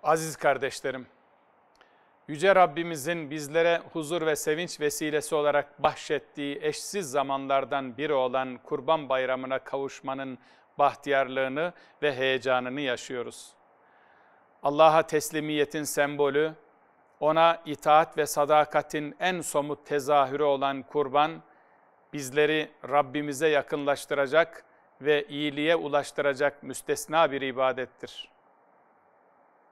Aziz kardeşlerim, Yüce Rabbimizin bizlere huzur ve sevinç vesilesi olarak bahşettiği eşsiz zamanlardan biri olan Kurban Bayramı'na kavuşmanın bahtiyarlığını ve heyecanını yaşıyoruz. Allah'a teslimiyetin sembolü, ona itaat ve sadakatin en somut tezahürü olan kurban, bizleri Rabbimize yakınlaştıracak ve iyiliğe ulaştıracak müstesna bir ibadettir.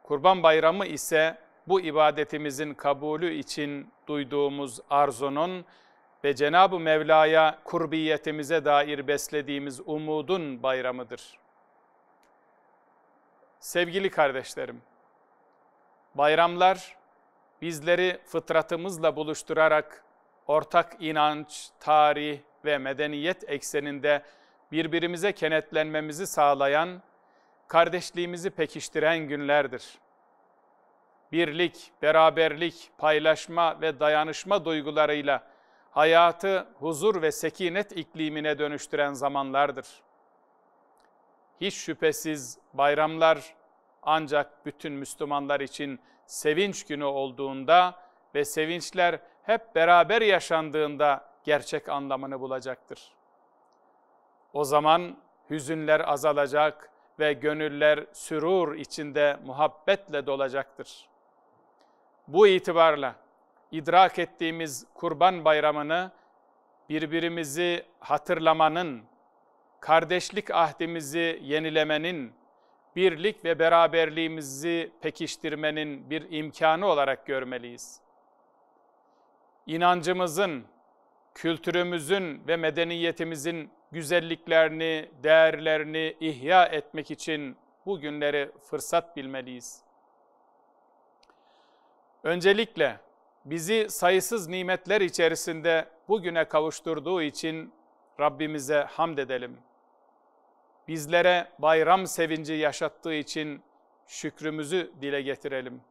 Kurban Bayramı ise bu ibadetimizin kabulü için duyduğumuz arzunun ve Cenab-ı Mevla'ya kurbiyetimize dair beslediğimiz umudun bayramıdır. Sevgili kardeşlerim, bayramlar bizleri fıtratımızla buluşturarak ortak inanç, tarih ve medeniyet ekseninde birbirimize kenetlenmemizi sağlayan, kardeşliğimizi pekiştiren günlerdir. Birlik, beraberlik, paylaşma ve dayanışma duygularıyla hayatı huzur ve sekinet iklimine dönüştüren zamanlardır. Hiç şüphesiz bayramlar ancak bütün Müslümanlar için sevinç günü olduğunda ve sevinçler hep beraber yaşandığında gerçek anlamını bulacaktır. O zaman hüzünler azalacak ve gönüller sürur içinde muhabbetle dolacaktır. Bu itibarla idrak ettiğimiz Kurban Bayramı'nı birbirimizi hatırlamanın, kardeşlik ahdimizi yenilemenin, birlik ve beraberliğimizi pekiştirmenin bir imkanı olarak görmeliyiz. İnancımızın, kültürümüzün ve medeniyetimizin güzelliklerini, değerlerini ihya etmek için bu günleri fırsat bilmeliyiz. Öncelikle bizi sayısız nimetler içerisinde bugüne kavuşturduğu için Rabbimize hamd edelim. Bizlere bayram sevinci yaşattığı için şükrümüzü dile getirelim.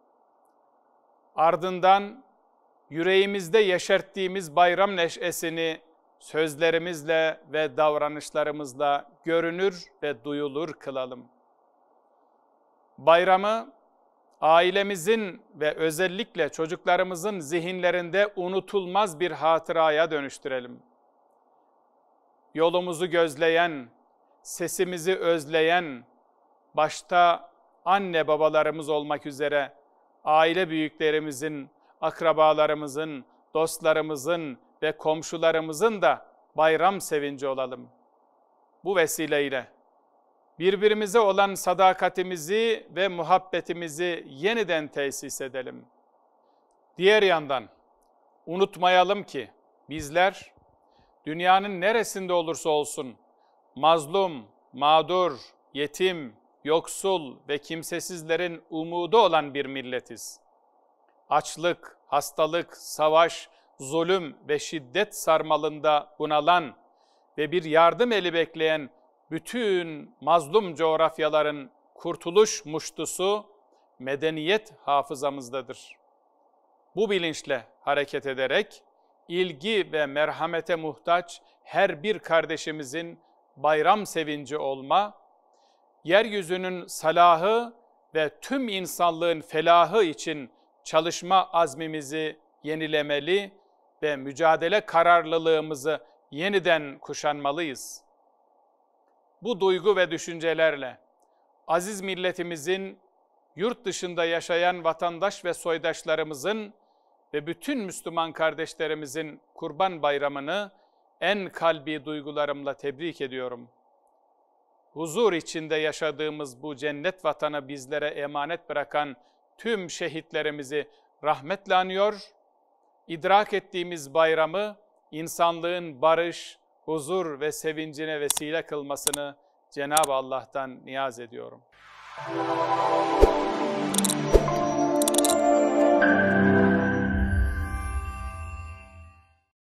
Ardından yüreğimizde yeşerttiğimiz bayram neşesini sözlerimizle ve davranışlarımızla görünür ve duyulur kılalım. Bayramı ailemizin ve özellikle çocuklarımızın zihinlerinde unutulmaz bir hatıraya dönüştürelim. Yolumuzu gözleyen, sesimizi özleyen, başta anne babalarımız olmak üzere aile büyüklerimizin, akrabalarımızın, dostlarımızın ve komşularımızın da bayram sevinci olalım. Bu vesileyle birbirimize olan sadakatimizi ve muhabbetimizi yeniden tesis edelim. Diğer yandan unutmayalım ki bizler dünyanın neresinde olursa olsun mazlum, mağdur, yetim, yoksul ve kimsesizlerin umudu olan bir milletiz. Açlık, hastalık, savaş, zulüm ve şiddet sarmalında bunalan ve bir yardım eli bekleyen bütün mazlum coğrafyaların kurtuluş muştusu medeniyet hafızamızdadır. Bu bilinçle hareket ederek ilgi ve merhamete muhtaç her bir kardeşimizin bayram sevinci olma, yeryüzünün salahı ve tüm insanlığın felahı için çalışma azmimizi yenilemeli ve mücadele kararlılığımızı yeniden kuşanmalıyız. Bu duygu ve düşüncelerle aziz milletimizin, yurt dışında yaşayan vatandaş ve soydaşlarımızın ve bütün Müslüman kardeşlerimizin Kurban Bayramı'nı en kalbi duygularımla tebrik ediyorum. Huzur içinde yaşadığımız bu cennet vatanı bizlere emanet bırakan tüm şehitlerimizi rahmetle anıyor, idrak ettiğimiz bayramı insanlığın barış, huzur ve sevincine vesile kılmasını Cenab-ı Allah'tan niyaz ediyorum.